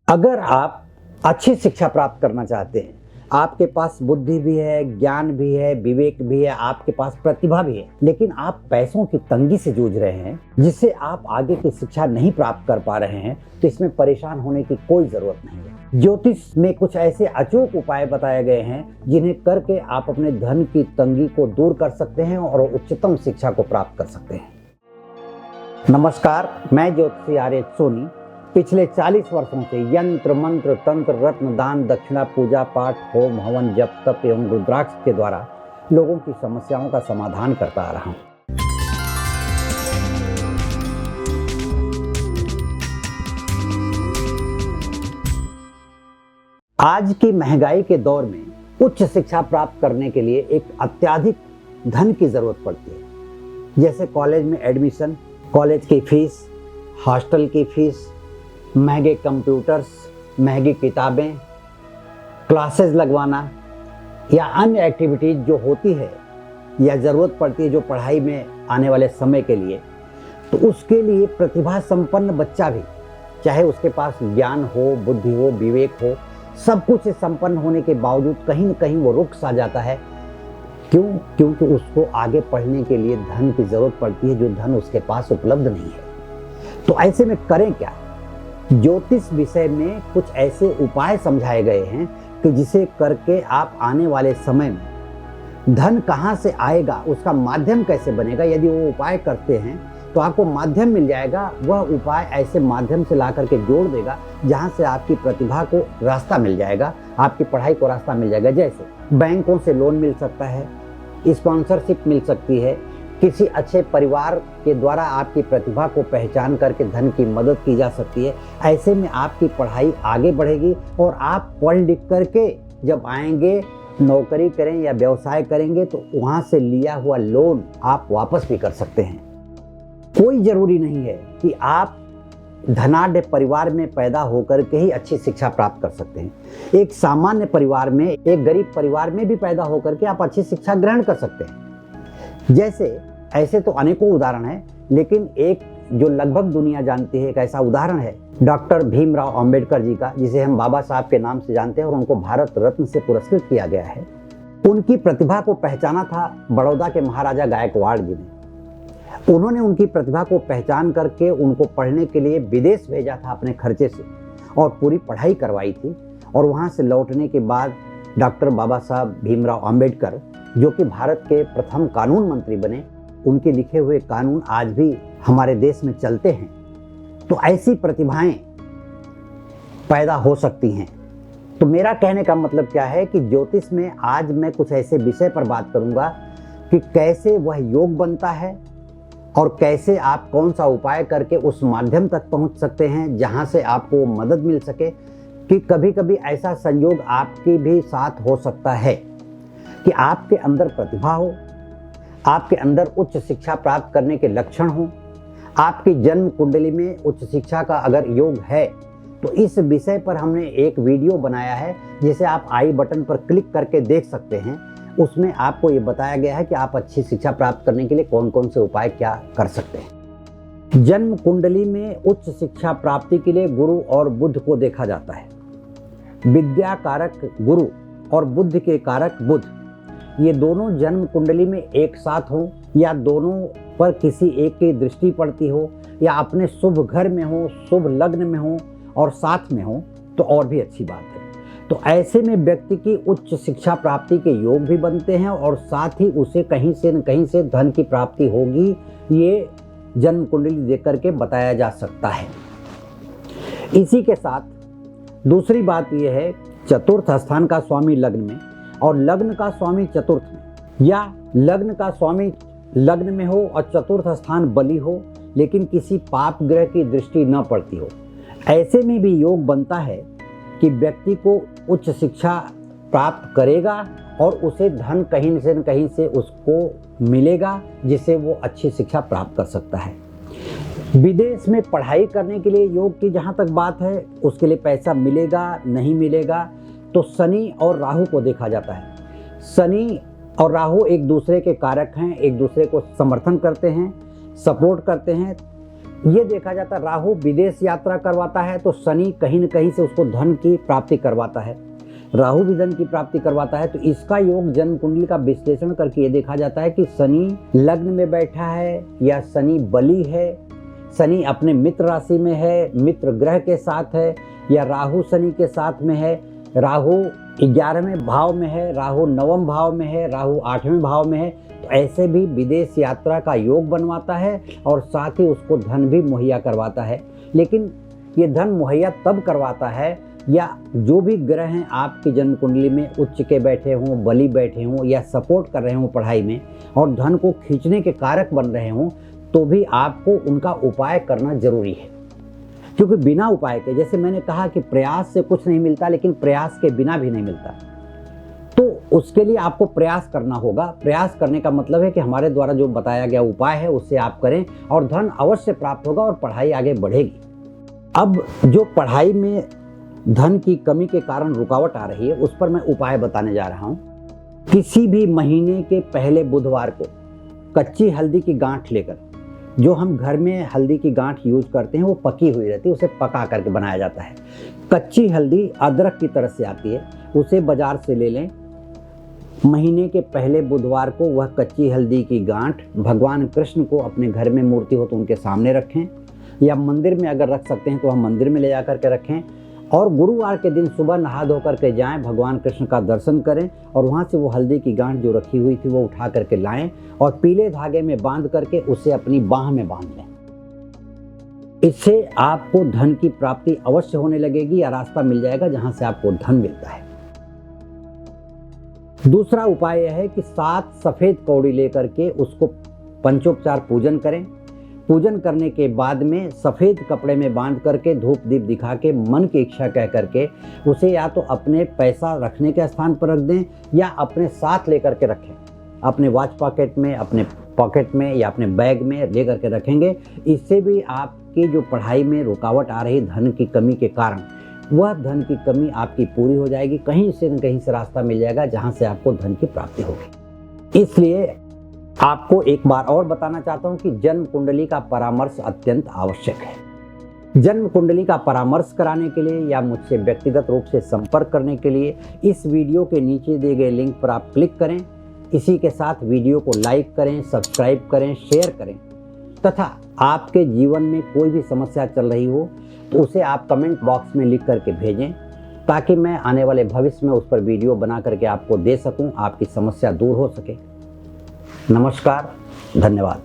अगर आप अच्छी शिक्षा प्राप्त करना चाहते हैं, आपके पास बुद्धि भी है, ज्ञान भी है, विवेक भी है, आपके पास प्रतिभा भी है, लेकिन आप पैसों की तंगी से जूझ रहे हैं जिससे आप आगे की शिक्षा नहीं प्राप्त कर पा रहे हैं, तो इसमें परेशान होने की कोई जरूरत नहीं है। ज्योतिष में कुछ ऐसे अचूक उपाय बताए गए हैं जिन्हें करके आप अपने धन की तंगी को दूर कर सकते हैं और उच्चतम शिक्षा को प्राप्त कर सकते हैं। नमस्कार, मैं ज्योतिषी आर्य सोनी पिछले 40 वर्षों से यंत्र मंत्र तंत्र रत्न दान दक्षिणा पूजा पाठ होम हवन जप तप एवं रुद्राक्ष के द्वारा लोगों की समस्याओं का समाधान करता आ रहा हूं। आज की महंगाई के दौर में उच्च शिक्षा प्राप्त करने के लिए एक अत्यधिक धन की जरूरत पड़ती है, जैसे कॉलेज में एडमिशन, कॉलेज की फीस, हॉस्टल की फीस, महंगे कंप्यूटर्स, महंगी किताबें, क्लासेस लगवाना या अन्य एक्टिविटीज जो होती है या ज़रूरत पड़ती है जो पढ़ाई में आने वाले समय के लिए, तो उसके लिए प्रतिभा संपन्न बच्चा भी, चाहे उसके पास ज्ञान हो, बुद्धि हो, विवेक हो, सब कुछ से संपन्न होने के बावजूद कहीं न कहीं वो रुक सा जाता है। क्यों? क्योंकि उसको आगे पढ़ने के लिए धन की ज़रूरत पड़ती है जो धन उसके पास उपलब्ध नहीं है। तो ऐसे में करें क्या? ज्योतिष विषय में कुछ ऐसे उपाय समझाए गए हैं कि जिसे करके आप आने वाले समय में धन कहाँ से आएगा, उसका माध्यम कैसे बनेगा। यदि वो उपाय करते हैं तो आपको माध्यम मिल जाएगा। वह उपाय ऐसे माध्यम से ला करके जोड़ देगा जहाँ से आपकी प्रतिभा को रास्ता मिल जाएगा, आपकी पढ़ाई को रास्ता मिल जाएगा। जैसे बैंकों से लोन मिल सकता है, स्पॉन्सरशिप मिल सकती है, किसी अच्छे परिवार के द्वारा आपकी प्रतिभा को पहचान करके धन की मदद की जा सकती है। ऐसे में आपकी पढ़ाई आगे बढ़ेगी और आप पढ़ लिख करके जब आएंगे, नौकरी करें या व्यवसाय करेंगे, तो वहाँ से लिया हुआ लोन आप वापस भी कर सकते हैं। कोई ज़रूरी नहीं है कि आप धनाढ्य परिवार में पैदा होकर के ही अच्छी शिक्षा प्राप्त कर सकते हैं। एक सामान्य परिवार में, एक गरीब परिवार में भी पैदा होकर के आप अच्छी शिक्षा ग्रहण कर सकते हैं। जैसे ऐसे तो अनेकों उदाहरण हैं, लेकिन एक जो लगभग दुनिया जानती है, एक ऐसा उदाहरण है डॉक्टर भीमराव अंबेडकर जी का, जिसे हम बाबा साहब के नाम से जानते हैं और उनको भारत रत्न से पुरस्कृत किया गया है। उनकी प्रतिभा को पहचाना था बड़ौदा के महाराजा गायकवाड़ जी ने। उन्होंने उनकी प्रतिभा को पहचान करके उनको पढ़ने के लिए विदेश भेजा था अपने खर्चे से और पूरी पढ़ाई करवाई थी। और वहाँ से लौटने के बाद डॉक्टर बाबा साहब भीमराव अंबेडकर, जो कि भारत के प्रथम कानून मंत्री बने, उनके लिखे हुए कानून आज भी हमारे देश में चलते हैं। तो ऐसी प्रतिभाएं पैदा हो सकती हैं। तो मेरा कहने का मतलब क्या है कि ज्योतिष में आज मैं कुछ ऐसे विषय पर बात करूंगा कि कैसे वह योग बनता है और कैसे आप कौन सा उपाय करके उस माध्यम तक पहुंच सकते हैं जहां से आपको मदद मिल सके। कि कभी कभी ऐसा संयोग आपके भी साथ हो सकता है कि आपके अंदर प्रतिभा हो, आपके अंदर उच्च शिक्षा प्राप्त करने के लक्षण हो, आपकी जन्म कुंडली में उच्च शिक्षा का अगर योग है, तो इस विषय पर हमने एक वीडियो बनाया है जिसे आप आई बटन पर क्लिक करके देख सकते हैं। उसमें आपको ये बताया गया है कि आप अच्छी शिक्षा प्राप्त करने के लिए कौन कौन से उपाय क्या कर सकते हैं। जन्म कुंडली में उच्च शिक्षा प्राप्ति के लिए गुरु और बुध को देखा जाता है। विद्या कारक गुरु और बुद्धि के कारक बुध, ये दोनों जन्म कुंडली में एक साथ हो या दोनों पर किसी एक की दृष्टि पड़ती हो या अपने शुभ घर में हो, शुभ लग्न में हो और साथ में हो, तो और भी अच्छी बात है। तो ऐसे में व्यक्ति की उच्च शिक्षा प्राप्ति के योग भी बनते हैं और साथ ही उसे कहीं से न कहीं से धन की प्राप्ति होगी, ये जन्म कुंडली देख करके बताया जा सकता है। इसी के साथ दूसरी बात यह है, चतुर्थ स्थान का स्वामी लग्न में और लग्न का स्वामी चतुर्थ में, या लग्न का स्वामी लग्न में हो और चतुर्थ स्थान बली हो, लेकिन किसी पाप ग्रह की दृष्टि न पड़ती हो, ऐसे में भी योग बनता है कि व्यक्ति को उच्च शिक्षा प्राप्त करेगा और उसे धन कहीं से न कहीं से उसको मिलेगा, जिससे वो अच्छी शिक्षा प्राप्त कर सकता है। विदेश में पढ़ाई करने के लिए योग की जहाँ तक बात है, उसके लिए पैसा मिलेगा नहीं मिलेगा, तो शनि और राहु को देखा जाता है। शनि और राहु एक दूसरे के कारक हैं, एक दूसरे को समर्थन करते हैं, सपोर्ट करते हैं। ये देखा जाता है राहु विदेश यात्रा करवाता है तो शनि कहीं न कहीं से उसको धन की प्राप्ति करवाता है। राहु भी धन की प्राप्ति करवाता है, तो इसका योग जन्म कुंडली का विश्लेषण करके ये देखा जाता है कि शनि लग्न में बैठा है या शनि बली है, शनि अपने मित्र राशि में है, मित्र ग्रह के साथ है, या राहु शनि के साथ में है, राहु 11वें भाव में है, राहु 9वें भाव में है, राहु 8वें भाव में है, तो ऐसे भी विदेश यात्रा का योग बनवाता है और साथ ही उसको धन भी मुहैया करवाता है। लेकिन ये धन मुहैया तब करवाता है, या जो भी ग्रह हैं आपकी जन्म कुंडली में उच्च के बैठे हों, बली बैठे हों या सपोर्ट कर रहे हों पढ़ाई में और धन को खींचने के कारक बन रहे हों, तो भी आपको उनका उपाय करना जरूरी है। क्योंकि बिना उपाय के, जैसे मैंने कहा कि प्रयास से कुछ नहीं मिलता, लेकिन प्रयास के बिना भी नहीं मिलता, तो उसके लिए आपको प्रयास करना होगा। प्रयास करने का मतलब है कि हमारे द्वारा जो बताया गया उपाय है उससे आप करें और धन अवश्य प्राप्त होगा और पढ़ाई आगे बढ़ेगी। अब जो पढ़ाई में धन की कमी के कारण रुकावट आ रही है, उस पर मैं उपाय बताने जा रहा हूँ। किसी भी महीने के पहले बुधवार को कच्ची हल्दी की गांठ लेकर, जो हम घर में हल्दी की गांठ यूज करते हैं वो पकी हुई रहती है, उसे पका करके बनाया जाता है। कच्ची हल्दी अदरक की तरह से आती है, उसे बाजार से ले लें। महीने के पहले बुधवार को वह कच्ची हल्दी की गांठ भगवान कृष्ण को अपने घर में मूर्ति हो तो उनके सामने रखें, या मंदिर में अगर रख सकते हैं तो वह मंदिर में ले जा करके रखें, और गुरुवार के दिन सुबह नहा धो करके जाएं, भगवान कृष्ण का दर्शन करें और वहाँ से वो हल्दी की गांठ जो रखी हुई थी वो उठा करके लाएं और पीले धागे में बांध करके उसे अपनी बाह में बांध लें। इससे आपको धन की प्राप्ति अवश्य होने लगेगी या रास्ता मिल जाएगा जहाँ से आपको धन मिलता है। दूसरा उपाय यह है कि 7 सफ़ेद कौड़ी लेकर के उसको पंचोपचार पूजन करें। पूजन करने के बाद में सफ़ेद कपड़े में बांध करके धूप दीप दिखा के मन की इच्छा कह करके उसे या तो अपने पैसा रखने के स्थान पर रख दें या अपने साथ लेकर के रखें, अपने वॉच पॉकेट में, अपने पॉकेट में या अपने बैग में ले करके रखेंगे। इससे भी आपकी जो पढ़ाई में रुकावट आ रही धन की कमी के कारण, वह धन की कमी आपकी पूरी हो जाएगी। कहीं से न कहीं से रास्ता मिल जाएगा जहाँ से आपको धन की प्राप्ति होगी। इसलिए आपको एक बार और बताना चाहता हूं कि जन्म कुंडली का परामर्श अत्यंत आवश्यक है। जन्म कुंडली का परामर्श कराने के लिए या मुझसे व्यक्तिगत रूप से संपर्क करने के लिए इस वीडियो के नीचे दिए गए लिंक पर आप क्लिक करें। इसी के साथ वीडियो को लाइक करें, सब्सक्राइब करें, शेयर करें, तथा आपके जीवन में कोई भी समस्या चल रही हो तो उसे आप कमेंट बॉक्स में लिख करके भेजें, ताकि मैं आने वाले भविष्य में उस पर वीडियो बना करके आपको दे सकूं, आपकी समस्या दूर हो सके। नमस्कार, धन्यवाद।